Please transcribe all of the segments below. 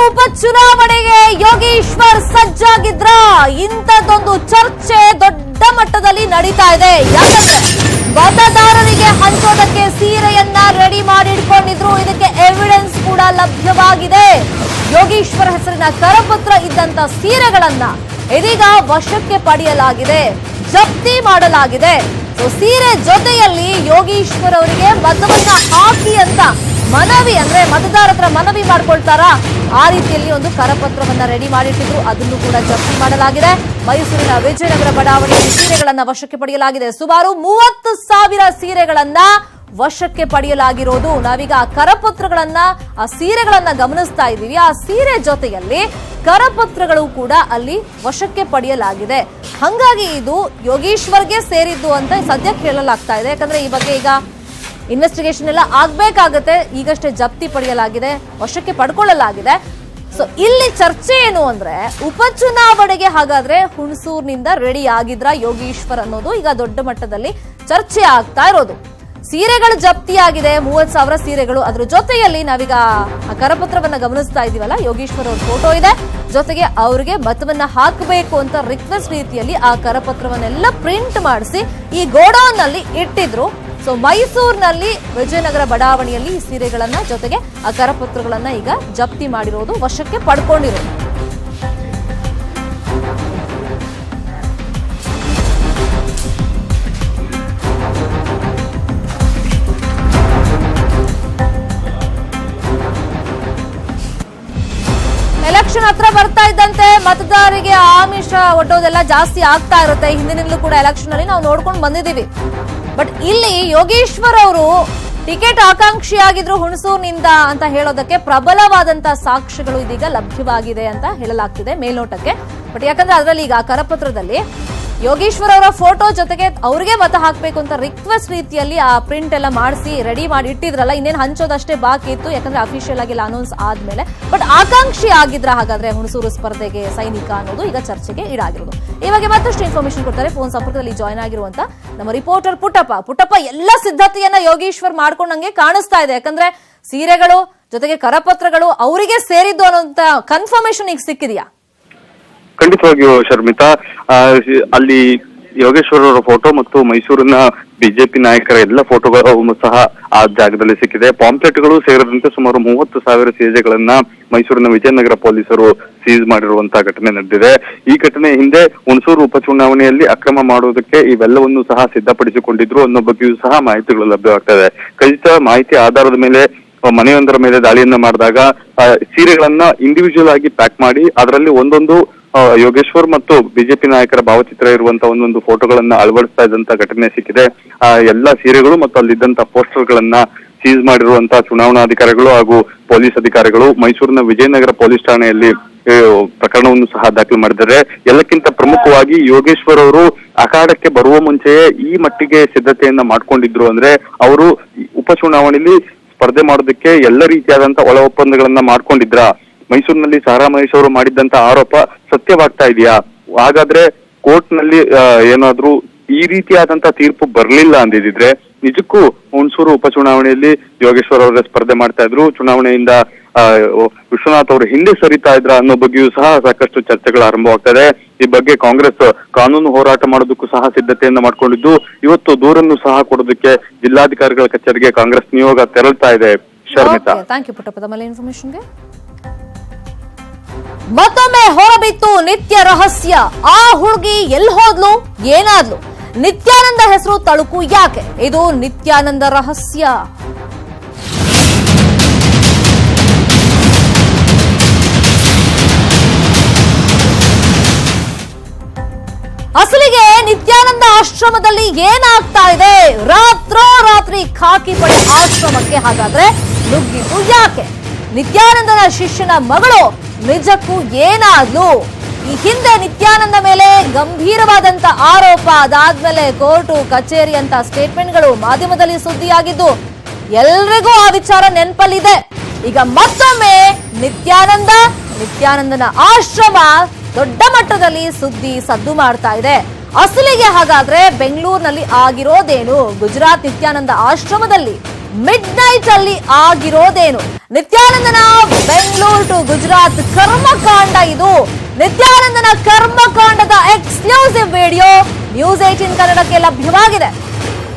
ಉಪಚುನಾವಣೆಗೆ ಯೋಗೇಶ್ವರ್ ಸಜ್ಜಾಗಿದ್ರ ಇಂಥದ್ದೊಂದು ಚರ್ಚೆ ದೊಡ್ಡ ಮಟ್ಟದಲ್ಲಿ ನಡೀತಾ ಇದೆ. ಯಾಕಂದ್ರೆ ಮತದಾರರಿಗೆ ಹಂಚೋದಕ್ಕೆ ಸೀರೆಯನ್ನ ರೆಡಿ ಮಾಡಿ ಇಟ್ಕೊಂಡಿದ್ರು. ಇದಕ್ಕೆ ಎವಿಡೆನ್ಸ್ ಕೂಡ ಲಭ್ಯವಾಗಿದೆ. ಯೋಗೇಶ್ವರ್ ಹೆಸರಿನ ಕರಪತ್ರ ಇದ್ದಂತ ಸೀರೆಗಳನ್ನ ಇದೀಗ ವಶಕ್ಕೆ ಪಡೆಯಲಾಗಿದೆ, ಜಪ್ತಿ ಮಾಡಲಾಗಿದೆ. ಸೀರೆ ಜೊತೆಯಲ್ಲಿ ಯೋಗೇಶ್ವರ್ ಅವರಿಗೆ ಮತವನ್ನ ಹಾಕಿ ಅಂತ ಮನವಿ, ಅಂದ್ರೆ ಮತದಾರರ ಹತ್ರ ಮನವಿ ಮಾಡ್ಕೊಳ್ತಾರ, ಆ ರೀತಿಯಲ್ಲಿ ಒಂದು ಕರಪತ್ರವನ್ನ ರೆಡಿ ಮಾಡಿಟ್ಟಿದ್ರು. ಅದನ್ನು ಕೂಡ ಜಪ್ತಿ ಮಾಡಲಾಗಿದೆ. ಮೈಸೂರಿನ ವಿಜಯನಗರ ಬಡಾವಣೆಯಲ್ಲಿ ಸೀರೆಗಳನ್ನ ವಶಕ್ಕೆ ಪಡೆಯಲಾಗಿದೆ. ಸುಮಾರು 30,000 ಸೀರೆಗಳನ್ನ ವಶಕ್ಕೆ ಪಡೆಯಲಾಗಿರೋದು. ನಾವೀಗ ಆ ಕರಪತ್ರಗಳನ್ನ, ಆ ಸೀರೆಗಳನ್ನ ಗಮನಿಸ್ತಾ ಇದ್ದೀವಿ. ಆ ಸೀರೆ ಜೊತೆಯಲ್ಲಿ ಕರಪತ್ರಗಳು ಕೂಡ ಅಲ್ಲಿ ವಶಕ್ಕೆ ಪಡೆಯಲಾಗಿದೆ. ಹಂಗಾಗಿ ಇದು ಯೋಗೇಶ್ವರ್ಗೆ ಸೇರಿದ್ದು ಅಂತ ಸದ್ಯಕ್ಕೆ ಹೇಳಲಾಗ್ತಾ ಇದೆ. ಯಾಕಂದ್ರೆ ಈ ಬಗ್ಗೆ ಈಗ ಇನ್ವೆಸ್ಟಿಗೇಷನ್ ಎಲ್ಲ ಆಗ್ಬೇಕಾಗತ್ತೆ. ಈಗಷ್ಟೇ ಜಪ್ತಿ ಪಡೆಯಲಾಗಿದೆ, ವಶಕ್ಕೆ ಪಡ್ಕೊಳ್ಳಲಾಗಿದೆ. ಸೊ ಇಲ್ಲಿ ಚರ್ಚೆ ಏನು ಅಂದ್ರೆ, ಉಪಚುನಾವಣೆಗೆ ಹಾಗಾದ್ರೆ ಹುಣಸೂರಿನಿಂದ ರೆಡಿ ಆಗಿದ್ರ ಯೋಗೇಶ್ವರ್ ಅನ್ನೋದು ಈಗ ದೊಡ್ಡ ಮಟ್ಟದಲ್ಲಿ ಚರ್ಚೆ ಆಗ್ತಾ ಇರೋದು. ಸೀರೆಗಳು ಜಪ್ತಿಯಾಗಿದೆ, 30,000 ಸೀರೆಗಳು. ಅದ್ರ ಜೊತೆಯಲ್ಲಿ ನಾವೀಗ ಆ ಕರಪತ್ರವನ್ನ ಗಮನಿಸ್ತಾ ಇದೀವಲ್ಲ, ಯೋಗೇಶ್ವರ್ ಅವ್ರ ಫೋಟೋ ಇದೆ, ಜೊತೆಗೆ ಅವ್ರಿಗೆ ಮತವನ್ನ ಹಾಕಬೇಕು ಅಂತ ರಿಕ್ವೆಸ್ಟ್ ರೀತಿಯಲ್ಲಿ ಆ ಕರಪತ್ರವನ್ನೆಲ್ಲ ಪ್ರಿಂಟ್ ಮಾಡಿಸಿ ಈ ಗೋಡೌನ್ ನಲ್ಲಿ ಇಟ್ಟಿದ್ರು. ಸೊ ಮೈಸೂರಿನಲ್ಲಿ ವಿಜಯನಗರ ಬಡಾವಣೆಯಲ್ಲಿ ಈ ಸೀರೆಗಳನ್ನ ಜೊತೆಗೆ ಆ ಕರಪತ್ರಗಳನ್ನ ಈಗ ಜಪ್ತಿ ಮಾಡಿರೋದು, ವಶಕ್ಕೆ ಪಡ್ಕೊಂಡಿರೋದು. ಎಲೆಕ್ಷನ್ ಹತ್ರ ಬರ್ತಾ ಇದ್ದಂತೆ ಮತದಾರರಿಗೆ ಆಮಿಷ ಒಡ್ಡೋದೆಲ್ಲ ಜಾಸ್ತಿ ಆಗ್ತಾ ಇರುತ್ತೆ. ಹಿಂದಿನಿಂದಲೂ ಕೂಡ ಎಲೆಕ್ಷನ್ ಅಲ್ಲಿ ನಾವು ನೋಡ್ಕೊಂಡು ಬಂದಿದ್ದೀವಿ. ಬಟ್ ಇಲ್ಲಿ ಯೋಗೇಶ್ವರ್ ಅವರು ಟಿಕೆಟ್ ಆಕಾಂಕ್ಷಿಯಾಗಿದ್ರು ಹುಣಸೂರಿನಿಂದ ಅಂತ ಹೇಳೋದಕ್ಕೆ ಪ್ರಬಲವಾದಂತಹ ಸಾಕ್ಷ್ಯಗಳು ಇದೀಗ ಲಭ್ಯವಾಗಿದೆ ಅಂತ ಹೇಳಲಾಗ್ತಿದೆ ಮೇಲ್ನೋಟಕ್ಕೆ. ಬಟ್ ಯಾಕಂದ್ರೆ ಅದರಲ್ಲಿ ಈಗ ಕರಪತ್ರದಲ್ಲಿ ಯೋಗೇಶ್ವರ್ ಅವರ ಫೋಟೋ ಜೊತೆಗೆ ಅವ್ರಿಗೆ ಮತ ಹಾಕಬೇಕು ಅಂತ ರಿಕ್ವೆಸ್ಟ್ ರೀತಿಯಲ್ಲಿ ಆ ಪ್ರಿಂಟ್ ಎಲ್ಲ ಮಾಡಿಸಿ ರೆಡಿ ಮಾಡಿ ಇಟ್ಟಿದ್ರಲ್ಲ, ಇನ್ನೇನು ಹಂಚೋದಷ್ಟೇ ಬಾಕಿ ಇತ್ತು. ಯಾಕಂದ್ರೆ ಅಫಿಷಿಯಲ್ ಆಗಿ ಅನೌನ್ಸ್ ಆದ್ಮೇಲೆ. ಬಟ್ ಆಕಾಂಕ್ಷಿ ಆಗಿದ್ರ ಹಾಗಾದ್ರೆ ಹುಣಸೂರು ಸ್ಪರ್ಧೆಗೆ ಸೈನಿಕ ಅನ್ನೋದು ಈಗ ಚರ್ಚೆಗೆ ಈಡಾಗಿರೋದು. ಈ ಬಗ್ಗೆ ಮತ್ತಷ್ಟು ಇನ್ಫಾರ್ಮೇಶನ್ ಕೊಡ್ತಾರೆ ಫೋನ್ ಸಂಪರ್ಕದಲ್ಲಿ ಜಾಯ್ನ್ ಆಗಿರುವಂತ ನಮ್ಮ ರಿಪೋರ್ಟರ್ ಪುಟ್ಟಪ್ಪ. ಎಲ್ಲ ಸಿದ್ಧತೆಯನ್ನ ಯೋಗೇಶ್ವರ್ ಮಾಡ್ಕೊಂಡಂಗೆ ಕಾಣಿಸ್ತಾ ಇದೆ. ಯಾಕಂದ್ರೆ ಸೀರೆಗಳು ಜೊತೆಗೆ ಕರಪತ್ರಗಳು ಅವರಿಗೆ ಸೇರಿದ್ದು ಅನ್ನೋಂತ ಕನ್ಫರ್ಮೇಶನ್ ಈಗ ಸಿಕ್ಕಿದೆಯಾ? ಖಂಡಿತವಾಗಿಯೂ ಶರ್ಮಿತಾ, ಅಲ್ಲಿ ಯೋಗೇಶ್ವರ್ ಅವರ ಫೋಟೋ ಮತ್ತು ಮೈಸೂರಿನ ಬಿಜೆಪಿ ನಾಯಕರ ಎಲ್ಲ ಫೋಟೋಗಳು ಸಹ ಆ ಜಾಗದಲ್ಲಿ ಸಿಕ್ಕಿದೆ. ಪಾಂಪ್ಲೆಟ್ಗಳು ಸೇರಿದಂತೆ ಸುಮಾರು 30,000 ಸೀರೆಗಳನ್ನ ಮೈಸೂರಿನ ವಿಜಯನಗರ ಪೊಲೀಸರು ಸೀಸ್ ಮಾಡಿರುವಂತಹ ಘಟನೆ ನಡೆದಿದೆ. ಈ ಘಟನೆ ಹಿಂದೆ ಹುಣಸೂರು ಉಪಚುನಾವಣೆಯಲ್ಲಿ ಅಕ್ರಮ ಮಾಡುವುದಕ್ಕೆ ಇವೆಲ್ಲವನ್ನು ಸಹ ಸಿದ್ಧಪಡಿಸಿಕೊಂಡಿದ್ರು ಅನ್ನೋ ಬಗ್ಗೆಯೂ ಸಹ ಮಾಹಿತಿಗಳು ಲಭ್ಯವಾಗ್ತದೆ. ಖಚಿತ ಮಾಹಿತಿ ಆಧಾರದ ಮೇಲೆ ಮನೆಯೊಂದರ ಮೇಲೆ ದಾಳಿಯನ್ನ ಮಾಡಿದಾಗ ಸೀರೆಗಳನ್ನ ಇಂಡಿವಿಜುವಲ್ ಆಗಿ ಪ್ಯಾಕ್ ಮಾಡಿ ಅದರಲ್ಲಿ ಒಂದೊಂದು ಯೋಗೇಶ್ವರ್ ಮತ್ತು ಬಿಜೆಪಿ ನಾಯಕರ ಭಾವಚಿತ್ರ ಇರುವಂತಹ ಒಂದೊಂದು ಫೋಟೋಗಳನ್ನ ಅಳವಡಿಸ್ತಾ ಇದ್ದಂತ ಘಟನೆ ಸಿಕ್ಕಿದೆ. ಎಲ್ಲಾ ಸೀರೆಗಳು ಮತ್ತು ಅಲ್ಲಿದ್ದಂತ ಪೋಸ್ಟರ್ ಗಳನ್ನ ಸೀಸ್ ಮಾಡಿರುವಂತಹ ಚುನಾವಣಾಧಿಕಾರಿಗಳು ಹಾಗೂ ಪೊಲೀಸ್ ಅಧಿಕಾರಿಗಳು ಮೈಸೂರಿನ ವಿಜಯನಗರ ಪೊಲೀಸ್ ಠಾಣೆಯಲ್ಲಿ ಪ್ರಕರಣವನ್ನು ಸಹ ದಾಖಲು ಮಾಡಿದ್ದಾರೆ. ಎಲ್ಲಕ್ಕಿಂತ ಪ್ರಮುಖವಾಗಿ ಯೋಗೇಶ್ವರ್ ಅವರು ಅಖಾಡಕ್ಕೆ ಬರುವ ಮುಂಚೆಯೇ ಈ ಮಟ್ಟಿಗೆ ಸಿದ್ಧತೆಯನ್ನ ಮಾಡ್ಕೊಂಡಿದ್ರು ಅಂದ್ರೆ ಅವರು ಉಪಚುನಾವಣೆಯಲ್ಲಿ ಸ್ಪರ್ಧೆ ಮಾಡೋದಕ್ಕೆ ಎಲ್ಲ ರೀತಿಯಾದಂತಹ ಒಳ ಒಪ್ಪಂದಗಳನ್ನ ಮಾಡ್ಕೊಂಡಿದ್ರ. ಮೈಸೂರಿನಲ್ಲಿ ಸಾರಾ ಮಹೇಶ್ ಅವರು ಮಾಡಿದ್ದಂತ ಆರೋಪ ಸತ್ಯವಾಗ್ತಾ ಇದೆಯಾ? ಹಾಗಾದ್ರೆ ಕೋರ್ಟ್ ನಲ್ಲಿ ಏನಾದ್ರೂ ಈ ರೀತಿಯಾದಂತ ತೀರ್ಪು ಬರ್ಲಿಲ್ಲ ಅಂದಿದ್ರೆ ನಿಜಕ್ಕೂ ಹುಣಸೂರು ಉಪಚುನಾವಣೆಯಲ್ಲಿ ಯೋಗೇಶ್ವರ್ ಅವರೇ ಸ್ಪರ್ಧೆ ಮಾಡ್ತಾ ಇದ್ರು, ಚುನಾವಣೆಯಿಂದ ವಿಶ್ವನಾಥ್ ಅವರು ಹಿಂದೆ ಸರಿತಾ ಇದ್ರ ಅನ್ನೋ ಬಗ್ಗೆಯೂ ಸಹ ಸಾಕಷ್ಟು ಚರ್ಚೆಗಳು ಆರಂಭವಾಗ್ತದೆ. ಈ ಬಗ್ಗೆ ಕಾಂಗ್ರೆಸ್ ಕಾನೂನು ಹೋರಾಟ ಮಾಡೋದಕ್ಕೂ ಸಹ ಸಿದ್ಧತೆಯನ್ನ ಮಾಡ್ಕೊಂಡಿದ್ದು, ಇವತ್ತು ದೂರನ್ನು ಸಹ ಕೊಡೋದಕ್ಕೆ ಜಿಲ್ಲಾಧಿಕಾರಿಗಳ ಕಚೇರಿಗೆ ಕಾಂಗ್ರೆಸ್ ನಿಯೋಗ ತೆರಳ್ತಾ ಇದೆ. ಶರ್ಮಿತಾ, ಥ್ಯಾಂಕ್ ಯು ಪುಟ್ಟಪ್ಪ ತಮ್ಮ ಇನ್ಫಾರ್ಮೇಶನ್ಗೆ. ಮತ್ತೊಮ್ಮೆ ಹೊರಬಿತ್ತು ನಿತ್ಯ ರಹಸ್ಯ. ಆ ಹುಡುಗಿ ಎಲ್ಲಿ ಹೋದ್ಲು, ಏನಾದ್ಲು? ನಿತ್ಯಾನಂದ ಹೆಸರು ತಳುಕು ಯಾಕೆ? ಇದು ನಿತ್ಯಾನಂದ ರಹಸ್ಯ. ಅಸಲಿಗೆ ನಿತ್ಯಾನಂದ ಆಶ್ರಮದಲ್ಲಿ ಏನಾಗ್ತಾ ಇದೆ? ರಾತ್ರೋರಾತ್ರಿ ಖಾಕಿ ಪಡೆ ಆಶ್ರಮಕ್ಕೆ ಹಾಗಾದ್ರೆ ನುಗ್ಗಿದ್ದು ಯಾಕೆ? ನಿತ್ಯಾನಂದನ ಶಿಷ್ಯನ ಮಗಳು ನಿಜಕ್ಕೂ ಏನಾದ್ಲು? ಈ ಹಿಂದೆ ನಿತ್ಯಾನಂದ ಮೇಲೆ ಗಂಭೀರವಾದಂತ ಆರೋಪ, ಅದಾದ್ಮೇಲೆ ಕೋರ್ಟು ಕಚೇರಿ ಅಂತ ಸ್ಟೇಟ್ಮೆಂಟ್ಗಳು ಮಾಧ್ಯಮದಲ್ಲಿ ಸುದ್ದಿಯಾಗಿದ್ದು ಎಲ್ರಿಗೂ ಆ ವಿಚಾರ ನೆನಪಲ್ಲಿದೆ. ಈಗ ಮತ್ತೊಮ್ಮೆ ನಿತ್ಯಾನಂದನ ಆಶ್ರಮ ದೊಡ್ಡ ಮಟ್ಟದಲ್ಲಿ ಸುದ್ದಿ ಸದ್ದು ಮಾಡ್ತಾ ಇದೆ. ಅಸಲಿಗೆ ಹಾಗಾದ್ರೆ ಬೆಂಗಳೂರಿನಲ್ಲಿ ಆಗಿರೋದೇನು? ಗುಜರಾತ್ ನಿತ್ಯಾನಂದ ಆಶ್ರಮದಲ್ಲಿ ಮಿಡ್ ನೈಟ್ ಅಲ್ಲಿ ಆಗಿರೋದೇನು? ನಿತ್ಯಾನಂದನ ಬೆಂಗಳೂರು ಟು ಗುಜರಾತ್ ಹೌದು, ನಿತ್ಯಾನಂದನ ಕರ್ಮಕಾಂಡದ ಎಕ್ಸ್ಕ್ಲೂಸಿವ್ ವಿಡಿಯೋ ನ್ಯೂಸ್ 18 ಕನ್ನಡಕ್ಕೆ ಲಭ್ಯವಾಗಿದೆ.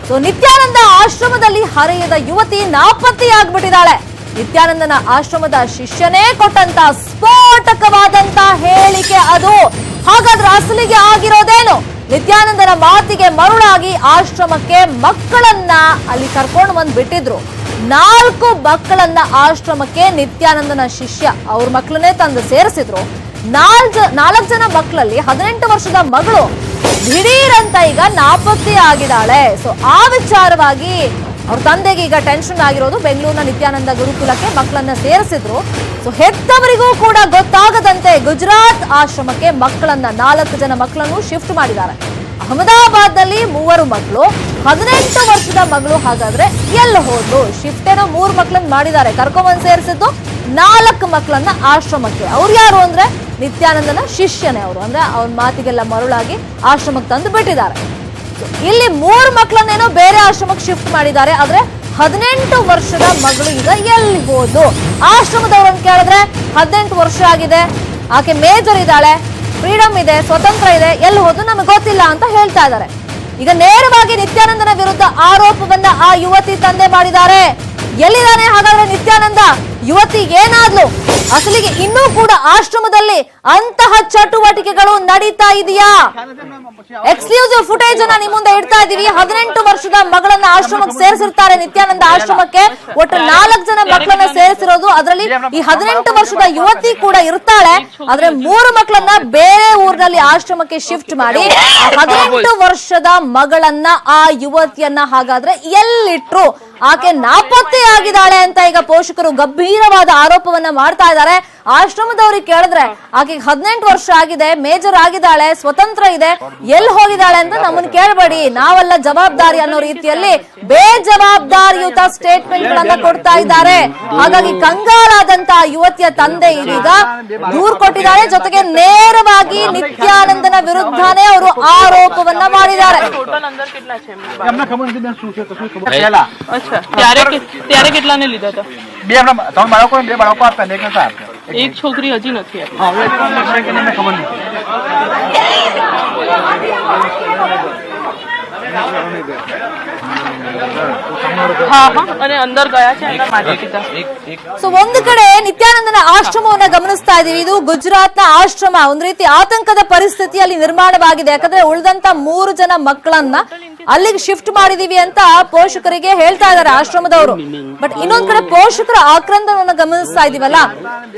ಸೊ ನಿತ್ಯಾನಂದ ಆಶ್ರಮದಲ್ಲಿ ಹರೆಯದ ಯುವತಿ ನಾಪತ್ತೆಯಾಗ್ಬಿಟ್ಟಿದ್ದಾಳೆ. ನಿತ್ಯಾನಂದನ ಆಶ್ರಮದ ಶಿಷ್ಯನೇ ಕೊಟ್ಟಂತ ಸ್ಫೋಟಕವಾದಂತ ಹೇಳಿಕೆ ಅದು. ಹಾಗಾದ್ರೆ ಅಸಲಿಗೆ ಆಗಿರೋದೇನು? ನಿತ್ಯಾನಂದನ ಮಾತಿಗೆ ಮರುಳಾಗಿ ಆಶ್ರಮಕ್ಕೆ ಮಕ್ಕಳನ್ನ ಅಲ್ಲಿ ಕರ್ಕೊಂಡು ಬಂದು ಬಿಟ್ಟಿದ್ರು. 4 ಮಕ್ಕಳನ್ನ ಆಶ್ರಮಕ್ಕೆ ನಿತ್ಯಾನಂದನ ಶಿಷ್ಯ ಅವ್ರ ಮಕ್ಕಳನ್ನೇ ತಂದು ಸೇರಿಸಿದ್ರು. 4 ಜನ ಮಕ್ಕಳಲ್ಲಿ 18 ವರ್ಷದ ಮಗಳು ದಿಢೀರಂತ ಈಗ ನಾಪತ್ತೆ ಆಗಿದ್ದಾಳೆ. ಸೊ ಆ ವಿಚಾರವಾಗಿ ಅವ್ರ ತಂದೆಗೆ ಈಗ ಟೆನ್ಷನ್ ಆಗಿರೋದು. ಬೆಂಗಳೂರಿನ ನಿತ್ಯಾನಂದ ಗುರುಕುಲಕ್ಕೆ ಮಕ್ಕಳನ್ನ ಸೇರಿಸಿದ್ರು. ಸೊ ಹೆತ್ತವರಿಗೂ ಕೂಡ ಗೊತ್ತಾಗದಂತೆ ಗುಜರಾತ್ ಆಶ್ರಮಕ್ಕೆ ಮಕ್ಕಳನ್ನ 4 ಜನ ಮಕ್ಕಳನ್ನು ಶಿಫ್ಟ್ ಮಾಡಿದ್ದಾರೆ. ಅಹಮದಾಬಾದ್ನಲ್ಲಿ 3 ಮಕ್ಕಳು, 18 ವರ್ಷದ ಮಗಳು ಹಾಗಾದ್ರೆ ಎಲ್ಲ ಹೋದ್ರು? ಶಿಫ್ಟ್ ಏನೋ 3 ಮಕ್ಕಳನ್ನ ಮಾಡಿದ್ದಾರೆ, ಕರ್ಕೊಂಬಂದ್ ಸೇರಿಸಿದ್ದು 4 ಮಕ್ಕಳನ್ನ ಆಶ್ರಮಕ್ಕೆ. ಅವ್ರು ಯಾರು ಅಂದ್ರೆ ನಿತ್ಯಾನಂದನ ಶಿಷ್ಯನೇ ಅವರು. ಅಂದ್ರೆ ಅವನ ಮಾತಿಗೆಲ್ಲ ಮರುಳಾಗಿ ಆಶ್ರಮಕ್ಕೆ ತಂದು ಬಿಟ್ಟಿದ್ದಾರೆ. ಇಲ್ಲಿ 3 ಮಕ್ಕಳನ್ನೇನೋ ಬೇರೆ ಆಶ್ರಮಕ್ಕೆ ಶಿಫ್ಟ್ ಮಾಡಿದ್ದಾರೆ. ಆದ್ರೆ 18 ವರ್ಷದ ಮಗಳು ಈಗ ಎಲ್ಲಿ ಹೋದ್ಲು? ಆಶ್ರಮದವ್ರನ್ನ ಕೇಳಿದ್ರೆ 18 ವರ್ಷ ಆಗಿದೆ, ಆಕೆ ಮೇಜರ್ ಇದ್ದಾಳೆ, ಫ್ರೀಡಮ್ ಇದೆ, ಸ್ವತಂತ್ರ ಇದೆ, ಎಲ್ಲಿ ಹೋದ್ಲು ನಮಗೆ ಗೊತ್ತಿಲ್ಲ ಅಂತ ಹೇಳ್ತಾ ಇದ್ದಾರೆ. ಈಗ ನೇರವಾಗಿ ನಿತ್ಯಾನಂದನ ವಿರುದ್ಧ ಆರೋಪವನ್ನ ಆ ಯುವತಿ ತಂದೆ ಮಾಡಿದ್ದಾರೆ. ಎಲ್ಲಿದ್ದಾನೆ ಹಾಗಾದ್ರೆ ನಿತ್ಯಾನಂದ? ಯುವತಿ ಏನಾದ್ಲು? ಅಸಲಿಗೆ ಇನ್ನೂ ಕೂಡ ಆಶ್ರಮದಲ್ಲಿ ಅಂತಹ ಚಟುವಟಿಕೆಗಳು ನಡೀತಾ ಇದೆಯಾ? ಎಕ್ಸ್ಕ್ಲೂಸಿವ್ ಫುಟೇಜ್ ಅನ್ನ ನಿಮ್ ಮುಂದೆ ಇಡ್ತಾ ಇದೀವಿ. 18 ವರ್ಷದ ಮಗಳನ್ನ ಆಶ್ರಮಕ್ಕೆ ಸೇರಿಸಿರ್ತಾರೆ ನಿತ್ಯಾನಂದ ಆಶ್ರಮಕ್ಕೆ. ಒಟ್ಟು 4 ಜನ ಮಕ್ಕಳನ್ನ ಸೇರಿಸಿರೋದು. ಅದರಲ್ಲಿ ಈ 18 ವರ್ಷದ ಯುವತಿ ಕೂಡ ಇರ್ತಾಳೆ. ಆದ್ರೆ 3 ಮಕ್ಕಳನ್ನ ಬೇರೆ ಊರಿನಲ್ಲಿ ಆಶ್ರಮಕ್ಕೆ ಶಿಫ್ಟ್ ಮಾಡಿ 18 ವರ್ಷದ ಮಗಳನ್ನ ಆ ಯುವತಿಯನ್ನ ಹಾಗಾದ್ರೆ ಎಲ್ಲಿಟ್ರು? ಆಕೆ ನಾಪತ್ತೆಯಾಗಿದ್ದಾಳೆ ಅಂತ ಈಗ ಪೋಷಕರು ಗಂಭೀರವಾದ ಆರೋಪವನ್ನ ಮಾಡ್ತಾ ಇದ್ದಾರೆ. ಆಶ್ರಮದವ್ರಿಗೆ ಕೇಳಿದ್ರೆ ಆಕೆಗೆ 18 ವರ್ಷ ಆಗಿದೆ, ಮೇಜರ್ ಆಗಿದ್ದಾಳೆ, ಸ್ವತಂತ್ರ ಇದೆ, ಎಲ್ಲಿ ಹೋಗಿದ್ದಾಳೆ ಅಂತ ನಮ್ಮನ್ನ ಕೇಳಬೇಡಿ, ನಾವೆಲ್ಲ ಜವಾಬ್ದಾರಿ ಅನ್ನೋ ರೀತಿಯಲ್ಲಿ ಬೇಜವಾಬ್ದಾರಿಯುತ ಸ್ಟೇಟ್ಮೆಂಟ್ ಗಳನ್ನ ಕೊಡ್ತಾ ಇದ್ದಾರೆ. ಹಾಗಾಗಿ ಕಂಗಾಲಾದಂತ ಯುವತಿಯ ತಂದೆ ಇದೀಗ ದೂರು ಕೊಟ್ಟಿದ್ದಾರೆ. ಜೊತೆಗೆ ನೇರವಾಗಿ ನಿತ್ಯಾನಂದನ ವಿರುದ್ಧನೇ ಅವರು ಆರೋಪವನ್ನ ಮಾಡಿದ್ದಾರೆ. ત્યારે કેટલાને લીધા હતા? બે હમણાં 3 બાળકો ને 2 બાળકો આપતા ને એક નતા આપતા. એક છોકરી હજી નથી આવી. હા, હવે છે કે મને ખબર નથી. હા હા, અને અંદર ગયા છે એના માતા પિતા. ಸೊ ಒಂದು ಕಡೆ ನಿತ್ಯಾನಂದನ ಆಶ್ರಮವನ್ನ ಗಮನಿಸ್ತಾ ಇದೀವಿ. ಇದು ಗುಜರಾತ್ನ ಆಶ್ರಮ. ಒಂದ್ ರೀತಿ ಆತಂಕದ ಪರಿಸ್ಥಿತಿ ಅಲ್ಲಿ ನಿರ್ಮಾಣವಾಗಿದೆ. ಯಾಕಂದ್ರೆ ಉಳಿದಂತ 3 ಜನ ಮಕ್ಕಳನ್ನ ಅಲ್ಲಿಗೆ ಶಿಫ್ಟ್ ಮಾಡಿದೀವಿ ಅಂತ ಪೋಷಕರಿಗೆ ಹೇಳ್ತಾ ಇದ್ದಾರೆ ಆಶ್ರಮದವರು. ಬಟ್ ಇನ್ನೊಂದ್ ಕಡೆ ಪೋಷಕರ ಆಕ್ರಂದನವನ್ನ ಗಮನಿಸ್ತಾ ಇದೀವಲ್ಲ.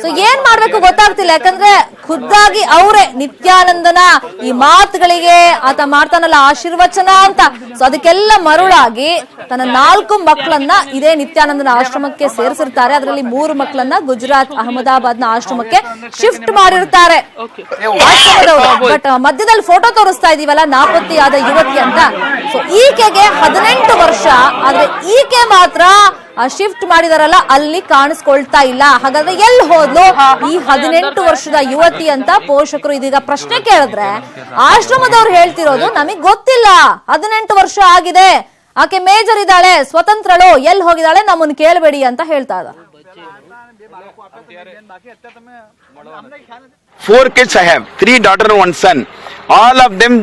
ಸೊ ಏನ್ ಮಾಡ್ಬೇಕು ಗೊತ್ತಾಗ್ತಿಲ್ಲ. ಯಾಕಂದ್ರೆ ಖುದ್ದಾಗಿ ಅವರೇ ನಿತ್ಯಾನಂದನ ಈ ಮಾತುಗಳಿಗೆ ಆತ ಮಾಡ್ತಾನಲ್ಲ ಆಶೀರ್ವಚನ ಅಂತ, ಸೊ ಅದಕ್ಕೆಲ್ಲ ಮರುಳಾಗಿ ತನ್ನ 4 ಮಕ್ಕಳನ್ನ ಇದೇ ನಿತ್ಯಾನಂದನ ಆಶ್ರಮಕ್ಕೆ ಸೇರಿಸಿರ್ತಾರೆ. ಅದರಲ್ಲಿ 3 ಮಕ್ಕಳನ್ನ ಗುಜರಾತ್ ಅಹಮದಾಬಾದ್ನ ಆಶ್ರಮಕ್ಕೆ ಶಿಫ್ಟ್ ಮಾಡಿರ್ತಾರೆ ಆಶ್ರಮದವರು. ಬಟ್ ಮಧ್ಯದಲ್ಲಿ ಫೋಟೋ ತೋರಿಸ್ತಾ ಇದೀವಲ್ಲ ನಾಪತ್ತೆಯಾದ ಯುವತಿ ಅಂತ. ಸೊ ಈಕೆಗೆ 18 ವರ್ಷ, ಆದ್ರೆ ಈಕೆ ಮಾತ್ರ ಶಿಫ್ಟ್ ಮಾಡಿದಾರಲ್ಲ ಅಲ್ಲಿ ಕಾಣಿಸ್ಕೊಳ್ತಾ ಇಲ್ಲ. ಹಾಗಾದ್ರೆ ಎಲ್ಲಿ ಹೋದ್ಲು ಈ 18 ವರ್ಷದ ಯುವತಿ ಅಂತ ಪೋಷಕರು ಇದೀಗ ಪ್ರಶ್ನೆ ಕೇಳಿದ್ರೆ ಆಶ್ರಮದವ್ರು ಹೇಳ್ತಿರೋದು ನಮಗ್ ಗೊತ್ತಿಲ್ಲ, 18 ವರ್ಷ ಆಗಿದೆ, ಆಕೆ ಮೇಜರ್ ಇದ್ದಾಳೆ, ಸ್ವತಂತ್ರಳು, ಎಲ್ಲಿ ಹೋಗಿದ್ದಾಳೆ ನಮ್ಮನ್ನ ಕೇಳಬೇಡಿ ಅಂತ ಹೇಳ್ತಾ ಇದ್ದಾರೆ. 4 kids I have, 3 daughters and 1 son. All of them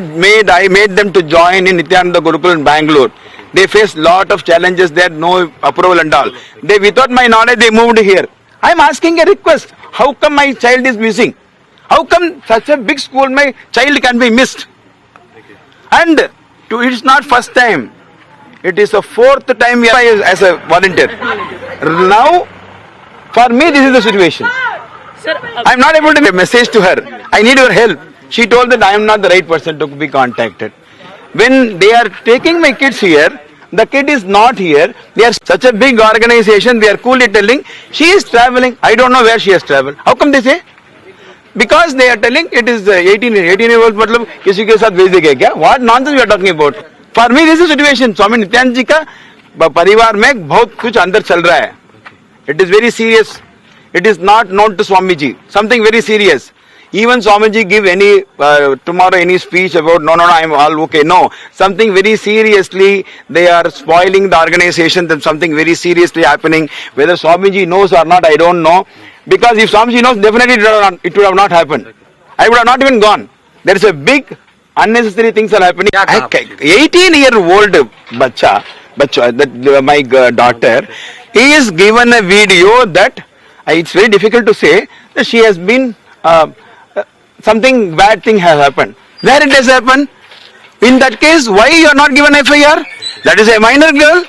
I made them to join in Nityananda Gurukul in Bangalore. They faced lot of challenges there, no approval and all. They, without my knowledge, they moved here. I am asking a request. How come my child is missing? How come such a big school my child can be missed? And it's not first time. It is the 4th time as a volunteer. Now, for me, this is the situation. Sir, I am not able to give a message to her. I need your help. She told that I am not the right person to be contacted. When they are taking my kids here, the kid is not here. They are such a big organization. They are coolly telling she is traveling. I don't know where she has traveled. How come they say? Because they are telling it is 18-year-old. मतलब किसी के साथ भेज देंगे क्या? What nonsense we are talking about? For me, this is the situation. स्वामी नित्यानंद जी का परिवार में बहुत कुछ अंदर चल रहा है. It is very serious. It is not known to Swami ji. Something very serious. Even Swamiji give any tomorrow any speech about no I am all okay. No, something very seriously they are spoiling the organization. Then something very seriously happening. Whether Swamiji knows or not, I don't know. Because if Swamiji knows, definitely it would have not happened. I would have not even gone. There is a big unnecessary things are happening. 18-year-old bacha, my daughter, he is given a video that it's very difficult to say that she has been something bad thing has happened. Where it has happened? In that case, why you are not given FIR? That is a minor girl.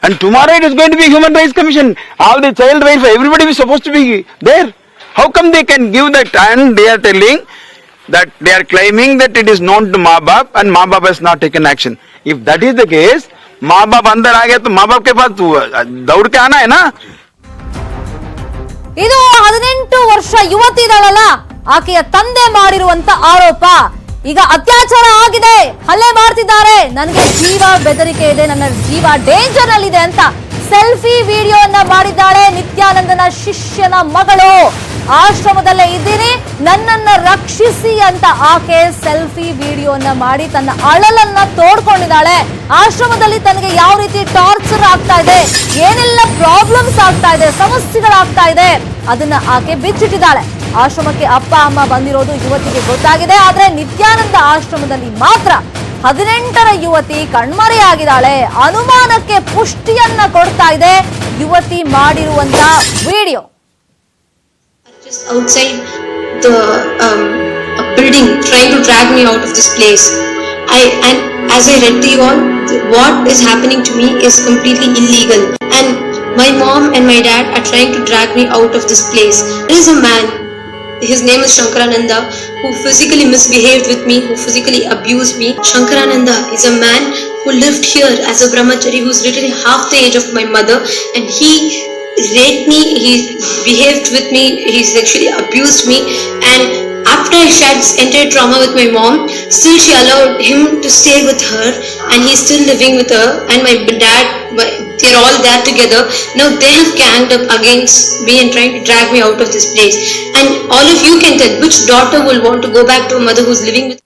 And tomorrow it is going to be Human Rights Commission. All the child rights, everybody is supposed to be there. How come they can give that? And they are telling that they are claiming that it is known to Maa-Baap and Maa-Baap has not taken action. If that is the case, Maa-Baap अंदर आ गया तो Maa-Baap के पास दौड़ के आना है ना. ಇದು 18 ವರ್ಷ ಯುವತಿ ಇದ್ದಾಳಲ್ಲ, ಆಕೆಯ ತಂದೆ ಮಾಡಿರುವಂತ ಆರೋಪ. ಈಗ ಅತ್ಯಾಚಾರ ಆಗಿದೆ, ಹಲ್ಲೆ ಮಾಡ್ತಿದ್ದಾರೆ, ನನಗೆ ಜೀವ ಬೆದರಿಕೆ ಇದೆ, ನನ್ನ ಜೀವ ಡೇಂಜರ್ ನಲ್ಲಿದೆ ಅಂತ ಸೆಲ್ಫಿ ವಿಡಿಯೋವನ್ನ ಮಾಡಿದ್ದಾಳೆ. ನಿತ್ಯಾನಂದನ ಶಿಷ್ಯನ ಮಗಳು, ಆಶ್ರಮದಲ್ಲೇ ಇದ್ದೀನಿ, ನನ್ನನ್ನ ರಕ್ಷಿಸಿ ಅಂತ ಆಕೆ ಸೆಲ್ಫಿ ವಿಡಿಯೋವನ್ನ ಮಾಡಿ ತನ್ನ ಅಳಲನ್ನ ತೋಡ್ಕೊಂಡಿದ್ದಾಳೆ. ಆಶ್ರಮದಲ್ಲಿ ತನಗೆ ಯಾವ ರೀತಿ ಟಾರ್ಚರ್ ಆಗ್ತಾ ಇದೆ, ಏನೆಲ್ಲ ಪ್ರಾಬ್ಲಮ್ಸ್ ಆಗ್ತಾ ಇದೆ, ಸಮಸ್ಯೆಗಳಾಗ್ತಾ ಇದೆ, ಅದನ್ನ ಆಕೆ ಬಿಚ್ಚಿಟ್ಟಿದ್ದಾಳೆ. ಆಶ್ರಮಕ್ಕೆ ಅಪ್ಪ ಅಮ್ಮ ಬಂದಿರೋದು ಯುವತಿಗೆ ಗೊತ್ತಾಗಿದೆ. ಆದ್ರೆ ನಿತ್ಯಾನಂದ ಆಶ್ರಮದಲ್ಲಿ ಮಾತ್ರ 18ರ ಯುವತಿ ಕಣ್ಮರೆಯಾಗಿದ್ದಾಳೆ. ಅನುಮಾನಕ್ಕೆ ಪುಷ್ಟಿಯನ್ನ ಕೊಡ್ತಾ ಇದೆ ಯುವತಿ ಮಾಡಿರುವಂತ video. Just outside the building, trying to drag me out of this place. And as I read to you all, what is happening to me is completely illegal. And my mom and my dad are trying to drag me out of this place. There is a man, his name is Shankarananda, who physically misbehaved with me, who physically abused me. Shankarananda is a man who lived here as a brahmachari, who's literally half the age of my mother, and he raped me, he behaved with me, he sexually abused me, and after I shared this entire trauma with my mom, still she allowed him to stay with her, and he's still living with her, and my dad, they're all there together. Now they have ganged up against me and trying to drag me out of this place. And all of you can tell, which daughter will want to go back to a mother who's living with.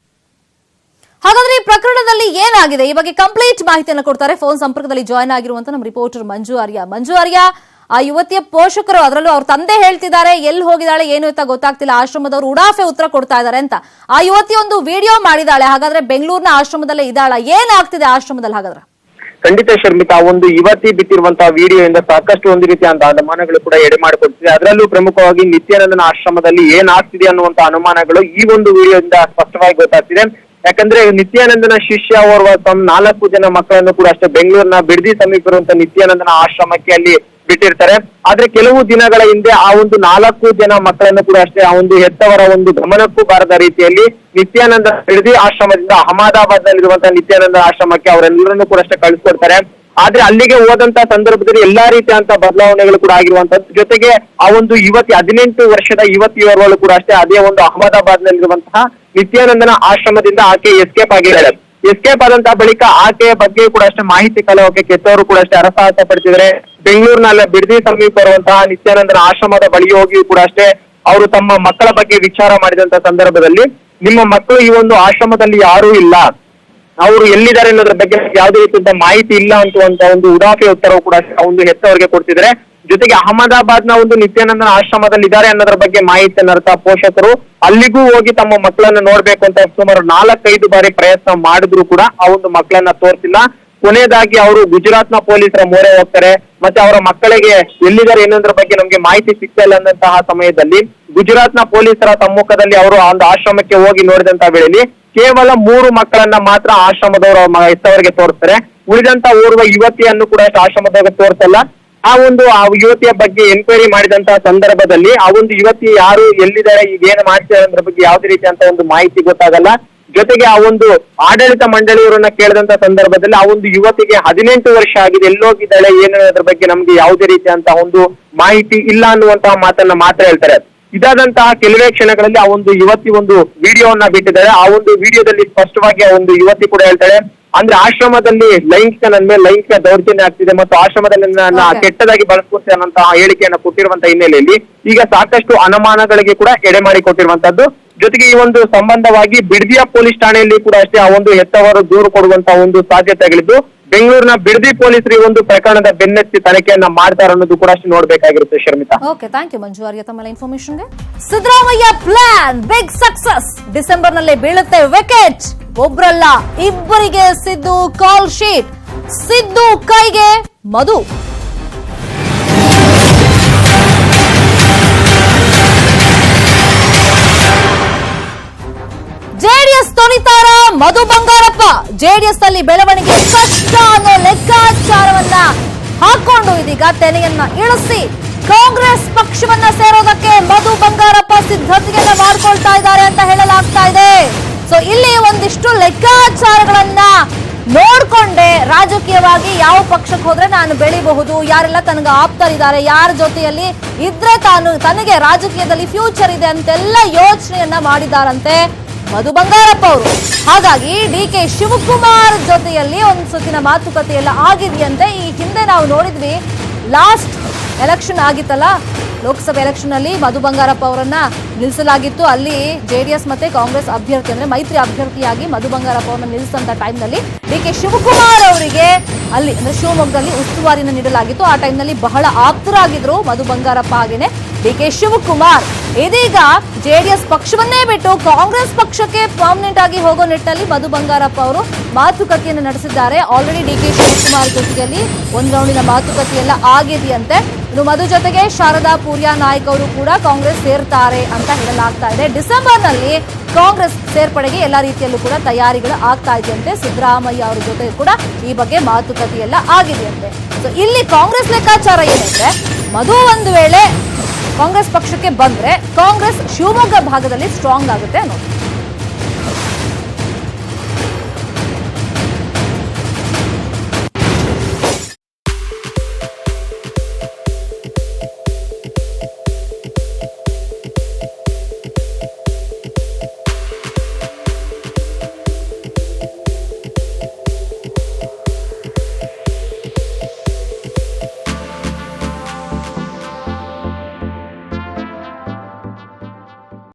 ಹಾಗಾದ್ರೆ ಈ ಪ್ರಕರಣದಲ್ಲಿ ಏನಾಗಿದೆ, ಈ ಬಗ್ಗೆ complete ಮಾಹಿತಿಯನ್ನು ಕೊಡ್ತಾರೆ. Phone ಸಂಪರ್ಕದಲ್ಲಿ join ಆಗಿರುವಂತ ನಮ್ಮ ರಿಪೋರ್ಟರ್ ಮಂಜು ಆರ್ಯ. ಆ ಯುವತಿಯ ಪೋಷಕರು, ಅದರಲ್ಲೂ ಅವ್ರ ತಂದೆ ಹೇಳ್ತಿದ್ದಾರೆ ಎಲ್ಲಿ ಹೋಗಿದ್ದಾಳೆ ಏನು ಅಂತ ಗೊತ್ತಾಗ್ತಿಲ್ಲ, ಆಶ್ರಮದವರು ಉಡಾಫೆ ಉತ್ತರ ಕೊಡ್ತಾ ಇದ್ದಾರೆ ಅಂತ. ಆ ಯುವತಿ ಒಂದು ವಿಡಿಯೋ ಮಾಡಿದಾಳೆ. ಹಾಗಾದ್ರೆ ಬೆಂಗಳೂರಿನ ಆಶ್ರಮದಲ್ಲೇ ಇದ್ದಾಳ, ಏನಾಗ್ತಿದೆ ಆಶ್ರಮದಲ್ಲಿ? ಹಾಗಾದ್ರೆ ಖಂಡಿತ ಶರ್ಮಿತಾ, ಒಂದು ಯುವತಿ ಬಿಟ್ಟಿರುವಂತಹ ವಿಡಿಯೋಯಿಂದ ಸಾಕಷ್ಟು ಒಂದು ರೀತಿಯ ಅನುಮಾನಗಳು ಕೂಡ ಎಡೆ ಮಾಡಿಕೊಡ್ತಿದೆ. ಅದರಲ್ಲೂ ಪ್ರಮುಖವಾಗಿ ನಿತ್ಯಾನಂದನ ಆಶ್ರಮದಲ್ಲಿ ಏನಾಗ್ತಿದೆ ಅನ್ನುವಂತ ಅನುಮಾನಗಳು ಈ ಒಂದು ವಿಡಿಯೋದಿಂದ ಸ್ಪಷ್ಟವಾಗಿ ಗೊತ್ತಾಗ್ತಿದೆ. ಯಾಕಂದ್ರೆ ನಿತ್ಯಾನಂದನ ಶಿಷ್ಯ ಓರ್ವ ತಮ್ಮ 4 ಜನ ಮಕ್ಕಳನ್ನು ಕೂಡ ಅಷ್ಟೇ ಬೆಂಗಳೂರಿನ ಬಿಡದಿ ಸಮೀಪ ಇರುವಂತಹ ನಿತ್ಯಾನಂದನ ಆಶ್ರಮಕ್ಕೆ ಅಲ್ಲಿ ಬಿಟ್ಟಿರ್ತಾರೆ. ಆದ್ರೆ ಕೆಲವು ದಿನಗಳ ಹಿಂದೆ ಆ ಒಂದು 4 ಜನ ಮಕ್ಕಳನ್ನು ಕೂಡ ಅಷ್ಟೇ ಆ ಒಂದು ಹೆತ್ತವರ ಒಂದು ಗಮನಕ್ಕೂ ಬಾರದ ರೀತಿಯಲ್ಲಿ ನಿತ್ಯಾನಂದ ಬಿಡದಿ ಆಶ್ರಮದಿಂದ ಅಹಮದಾಬಾದ್ ನಲ್ಲಿರುವಂತಹ ನಿತ್ಯಾನಂದ ಆಶ್ರಮಕ್ಕೆ ಅವರೆಲ್ಲರನ್ನು ಕೂಡ ಅಷ್ಟೇ ಕಳಿಸ್ಕೊಡ್ತಾರೆ. ಆದ್ರೆ ಅಲ್ಲಿಗೆ ಹೋದಂತ ಸಂದರ್ಭದಲ್ಲಿ ಎಲ್ಲಾ ರೀತಿಯಂತ ಬದಲಾವಣೆಗಳು ಕೂಡ ಆಗಿರುವಂತದ್ದು. ಜೊತೆಗೆ ಆ ಒಂದು ಯುವತಿ 18 ವರ್ಷದ ಯುವತಿಯವರಗಳು ಕೂಡ ಅಷ್ಟೇ ಅದೇ ಒಂದು ಅಹಮದಾಬಾದ್ ನಲ್ಲಿರುವಂತಹ ನಿತ್ಯಾನಂದನ ಆಶ್ರಮದಿಂದ ಆಕೆ ಎಸ್ಕೇಪ್ ಆಗಿದ್ದಾಳೆ. ಎಸ್ಕೇಪ್ ಆದಂತಹ ಬಳಿಕ ಆಕೆಯ ಬಗ್ಗೆ ಕೂಡ ಅಷ್ಟೇ ಮಾಹಿತಿ ಕಲೋಕೆ ಕೆತ್ತವರು ಕೂಡ ಅಷ್ಟೇ ಹರಸಾಹಸ ಪಡ್ತಿದ್ದಾರೆ. ಬೆಂಗಳೂರಿನ ಬಿಡದಿ ಸಮೀಪ ಇರುವಂತಹ ನಿತ್ಯಾನಂದನ ಆಶ್ರಮದ ಬಳಿ ಹೋಗಿ ಕೂಡ ಅಷ್ಟೇ ಅವರು ತಮ್ಮ ಮಕ್ಕಳ ಬಗ್ಗೆ ವಿಚಾರ ಮಾಡಿದಂತ ಸಂದರ್ಭದಲ್ಲಿ, ನಿಮ್ಮ ಮಕ್ಕಳು ಈ ಒಂದು ಆಶ್ರಮದಲ್ಲಿ ಯಾರೂ ಇಲ್ಲ, ಅವರು ಎಲ್ಲಿದ್ದಾರೆ ಅನ್ನೋದ್ರ ಬಗ್ಗೆ ಯಾವುದೇ ರೀತಿಯ ಮಾಹಿತಿ ಇಲ್ಲ ಅಂತುವಂತ ಒಂದು ಉಡಾಫೆ ಉತ್ತರವು ಕೂಡ ಒಂದು ಹೆತ್ತವರಿಗೆ ಕೊಡ್ತಿದ್ದಾರೆ. ಜೊತೆಗೆ ಅಹಮದಾಬಾದ್ ನ ಒಂದು ನಿತ್ಯಾನಂದನ ಆಶ್ರಮದಲ್ಲಿ ಇದ್ದಾರೆ ಅನ್ನೋದ್ರ ಬಗ್ಗೆ ಮಾಹಿತಿಯನ್ನು ಅರ್ಥ ಪೋಷಕರು ಅಲ್ಲಿಗೂ ಹೋಗಿ ತಮ್ಮ ಮಕ್ಕಳನ್ನ ನೋಡ್ಬೇಕು ಅಂತ ಸುಮಾರು 4-5 ಬಾರಿ ಪ್ರಯತ್ನ ಮಾಡಿದ್ರು ಕೂಡ ಆ ಒಂದು ಮಕ್ಕಳನ್ನ ತೋರಿಸಿಲ್ಲ. ಕೊನೆಯದಾಗಿ ಅವರು ಗುಜರಾತ್ನ ಪೊಲೀಸರ ಮೊರೆ ಹೋಗ್ತಾರೆ. ಮತ್ತೆ ಅವರ ಮಕ್ಕಳಿಗೆ ಎಲ್ಲಿದ್ದಾರೆ ಏನೋದ್ರ ಬಗ್ಗೆ ನಮ್ಗೆ ಮಾಹಿತಿ ಸಿಗ್ತಾ ಇಲ್ಲ ಅನ್ನಂತಹ ಸಮಯದಲ್ಲಿ ಗುಜರಾತ್ನ ಪೊಲೀಸರ ಸಮ್ಮುಖದಲ್ಲಿ ಅವರು ಆ ಒಂದು ಆಶ್ರಮಕ್ಕೆ ಹೋಗಿ ನೋಡಿದಂತ ವೇಳೆಯಲ್ಲಿ ಕೇವಲ 3 ಮಕ್ಕಳನ್ನ ಮಾತ್ರ ಆಶ್ರಮದವರು ಹೆತ್ತವರಿಗೆ ತೋರಿಸ್ತಾರೆ. ಉಳಿದಂತ ಓರ್ವ ಯುವತಿಯನ್ನು ಕೂಡ ಆಶ್ರಮದವರಿಗೆ ತೋರಿಸಲ್ಲ. ಆ ಯುವತಿಯ ಬಗ್ಗೆ ಎನ್ಕ್ವೈರಿ ಮಾಡಿದಂತಹ ಸಂದರ್ಭದಲ್ಲಿ ಆ ಒಂದು ಯುವತಿ ಯಾರು, ಎಲ್ಲಿದ್ದಾರೆ, ಈಗ ಏನು ಮಾಡ್ತಾರೆ ಅನ್ನೋದ್ರ ಬಗ್ಗೆ ಯಾವುದೇ ರೀತಿಯಂತ ಒಂದು ಮಾಹಿತಿ ಗೊತ್ತಾಗಲ್ಲ. ಜೊತೆಗೆ ಆ ಒಂದು ಆಡಳಿತ ಮಂಡಳಿಯವರನ್ನ ಕೇಳಿದಂತ ಸಂದರ್ಭದಲ್ಲಿ ಆ ಒಂದು ಯುವತಿಗೆ 18 ವರ್ಷ ಆಗಿದೆ, ಎಲ್ಲೋಗಿದ್ದಾಳೆ ಏನು ಅನ್ನೋದ್ರ ಬಗ್ಗೆ ನಮ್ಗೆ ಯಾವುದೇ ರೀತಿಯಂತಹ ಒಂದು ಮಾಹಿತಿ ಇಲ್ಲ ಅನ್ನುವಂತಹ ಮಾತನ್ನ ಮಾತ್ರ ಹೇಳ್ತಾರೆ. ಇದಾದಂತಹ ಕೆಲವೇ ಕ್ಷಣಗಳಲ್ಲಿ ಆ ಒಂದು ಯುವತಿ ಒಂದು ವಿಡಿಯೋವನ್ನ ಬಿಟ್ಟಿದ್ದಾರೆ. ಆ ಒಂದು ವಿಡಿಯೋದಲ್ಲಿ ಸ್ಪಷ್ಟವಾಗಿ ಆ ಒಂದು ಯುವತಿ ಕೂಡ ಹೇಳ್ತಾಳೆ, ಅಂದ್ರೆ ಆಶ್ರಮದಲ್ಲಿ ನನ್ನ ಮೇಲೆ ಲೈಂಗಿಕ ದೌರ್ಜನ್ಯ ಆಗ್ತಿದೆ ಮತ್ತು ಆಶ್ರಮದಲ್ಲಿ ನನ್ನ ಕೆಟ್ಟದಾಗಿ ಬಳಸ್ಕೊಡ್ತೇನೆ ಅನ್ನೋ ಹೇಳಿಕೆಯನ್ನ ಕೊಟ್ಟಿರುವಂತಹ ಹಿನ್ನೆಲೆಯಲ್ಲಿ ಈಗ ಸಾಕಷ್ಟು ಅನುಮಾನಗಳಿಗೆ ಕೂಡ ಎಡೆ ಮಾಡಿ ಕೊಟ್ಟಿರುವಂತದ್ದು. ಜೊತೆಗೆ ಈ ಒಂದು ಸಂಬಂಧವಾಗಿ ಬಿಡದಿಯ ಪೊಲೀಸ್ ಠಾಣೆಯಲ್ಲಿ ಕೂಡ ಅಷ್ಟೇ ಆ ಒಂದು ಹೆತ್ತವರು ದೂರು ಕೊಡುವಂತಹ ಒಂದು ಸಾಧ್ಯತೆಗಳಿದ್ದು ಬೆಂಗಳೂರಿನ ಬಿಡದಿ ಪೊಲೀಸರು ಈ ಒಂದು ಪ್ರಕರಣದ ಬೆನ್ನತ್ತಿ ತನಿಖೆಯನ್ನ ಮಾಡ್ತಾರೆ ಅನ್ನೋದು ಕೂಡ ಅಷ್ಟು ನೋಡ್ಬೇಕಾಗಿರುತ್ತೆ Sharmita. Okay, thank you Manju Arya ತಮ್ಮ ಇನ್ಫಾರ್ಮೇಶನ್ಗೆ. Siddaramaiah plan big success. December ನಲ್ಲಿ ಬೀಳುತ್ತೆ ವಿಕೆಟ್. ಒಬ್ರಲ್ಲ ಇಬ್ಬರಿಗೆ ಸಿದ್ದು ಕಾಲ್ ಶೀಟ್. ಸಿದ್ದು ಕೈಗೆ ಮಧು. ಜೆಡಿಎಸ್ ತೊನಿತಾರ ಮಧು ಬಂಗಾರಪ್ಪ. ಜೆಡಿಎಸ್ ಅಲ್ಲಿ ಬೆಳವಣಿಗೆ ಕಷ್ಟ ಅನ್ನೋ ಲೆಕ್ಕಾಚಾರವನ್ನ ಹಾಕೊಂಡು ಇದೀಗ ತೆನೆಯನ್ನ ಇಳಿಸಿ ಕಾಂಗ್ರೆಸ್ ಪಕ್ಷವನ್ನ ಸೇರೋದಕ್ಕೆ ಮಧು ಬಂಗಾರಪ್ಪ ಸಿದ್ಧತೆಯನ್ನ ಮಾಡ್ಕೊಳ್ತಾ ಇದ್ದಾರೆ ಅಂತ ಹೇಳಲಾಗ್ತಾ ಇದೆ. ಸೊ ಇಲ್ಲಿ ಒಂದಿಷ್ಟು ಲೆಕ್ಕಾಚಾರಗಳನ್ನ ನೋಡ್ಕೊಂಡೆ ರಾಜಕೀಯವಾಗಿ ಯಾವ ಪಕ್ಷಕ್ಕೆ ಹೋದ್ರೆ ನಾನು ಬೆಳಿಬಹುದು, ಯಾರೆಲ್ಲ ತನಗೆ ಆಪ್ತರಿದ್ದಾರೆ, ಯಾರ ಜೊತೆಯಲ್ಲಿ ಇದ್ರೆ ತನಗೆ ರಾಜಕೀಯದಲ್ಲಿ ಫ್ಯೂಚರ್ ಇದೆ ಅಂತೆಲ್ಲ ಯೋಚನೆಯನ್ನ ಮಾಡಿದಾರಂತೆ ಮಧು ಬಂಗಾರಪ್ಪ ಅವರು. ಹಾಗಾಗಿ ಡಿ.ಕೆ. ಶಿವಕುಮಾರ್ ಜೊತೆಯಲ್ಲಿ ಒಂದು ಸುತ್ತಿನ ಮಾತುಕತೆ ಎಲ್ಲ ಆಗಿದೆಯಂತೆ. ಈ ಹಿಂದೆ ನಾವು ನೋಡಿದ್ವಿ, ಲಾಸ್ಟ್ ಎಲೆಕ್ಷನ್ ಆಗಿತ್ತಲ್ಲ, ಲೋಕಸಭೆ ಎಲೆಕ್ಷನ್ ಅಲ್ಲಿ ಮಧು ಬಂಗಾರಪ್ಪ ಅವರನ್ನ ನಿಲ್ಲಿಸಲಾಗಿತ್ತು. ಅಲ್ಲಿ ಜೆಡಿಎಸ್ ಮತ್ತೆ ಕಾಂಗ್ರೆಸ್ ಅಭ್ಯರ್ಥಿ ಅಂದ್ರೆ ಮೈತ್ರಿ ಅಭ್ಯರ್ಥಿಯಾಗಿ ಮಧು ಬಂಗಾರಪ್ಪ ಅವರನ್ನ ನಿಲ್ಲಿಸಿದಂತ ಟೈಮ್ ನಲ್ಲಿ ಡಿ.ಕೆ. ಶಿವಕುಮಾರ್ ಅವರಿಗೆ ಅಲ್ಲಿ ಅಂದ್ರೆ ಶಿವಮೊಗ್ಗದಲ್ಲಿ ಉಸ್ತುವಾರಿನ ನೀಡಲಾಗಿತ್ತು. ಆ ಟೈಮ್ ನಲ್ಲಿ ಬಹಳ ಆಪ್ತರಾಗಿದ್ರು ಮಧು ಬಂಗಾರಪ್ಪ ಹಾಗೇನೆ ಡಿ.ಕೆ. ಶಿವಕುಮಾರ್. ಇದೀಗ ಜೆಡಿಎಸ್ ಪಕ್ಷವನ್ನೇ ಬಿಟ್ಟು ಕಾಂಗ್ರೆಸ್ ಪಕ್ಷಕ್ಕೆ ಪರ್ಮನೆಂಟ್ ಆಗಿ ಹೋಗೋ ನಿಟ್ಟಿನಲ್ಲಿ ಮಧು ಬಂಗಾರಪ್ಪ ಅವರು ಮಾತುಕತೆಯನ್ನು ನಡೆಸಿದ್ದಾರೆ. ಆಲ್ರೆಡಿ ಡಿ.ಕೆ. ಶಿವಕುಮಾರ್ ಜೊತೆಯಲ್ಲಿ ಒಂದು ರೌಂಡಿನ ಮಾತುಕತೆಯೆಲ್ಲ ಆಗಿದೆಯಂತೆ. ಇನ್ನು ಮಧು ಜೊತೆಗೆ ಶಾರದಾ ಪೂರ್ಯ ನಾಯ್ಕ್ ಅವರು ಕೂಡ ಕಾಂಗ್ರೆಸ್ ಸೇರ್ತಾರೆ ಅಂತ ಹೇಳಲಾಗ್ತಾ ಇದೆ. ಡಿಸೆಂಬರ್ ನಲ್ಲಿ ಕಾಂಗ್ರೆಸ್ ಸೇರ್ಪಡೆಗೆ ಎಲ್ಲಾ ರೀತಿಯಲ್ಲೂ ಕೂಡ ತಯಾರಿಗಳು ಆಗ್ತಾ ಇದೆಯಂತೆ. ಸಿದ್ದರಾಮಯ್ಯ ಅವರ ಜೊತೆ ಕೂಡ ಈ ಬಗ್ಗೆ ಮಾತುಕತೆಯೆಲ್ಲ ಆಗಿದೆಯಂತೆ. ಸೊ ಇಲ್ಲಿ ಕಾಂಗ್ರೆಸ್ ಲೆಕ್ಕಾಚಾರ ಏನಂದ್ರೆ, ಮಧು ಒಂದು ವೇಳೆ ಕಾಂಗ್ರೆಸ್ ಪಕ್ಷಕ್ಕೆ ಬಂದ್ರೆ ಕಾಂಗ್ರೆಸ್ ಶಿವಮೊಗ್ಗ ಭಾಗದಲ್ಲಿ ಸ್ಟ್ರಾಂಗ್ ಆಗುತ್ತೆ ಅನ್ನೋದು.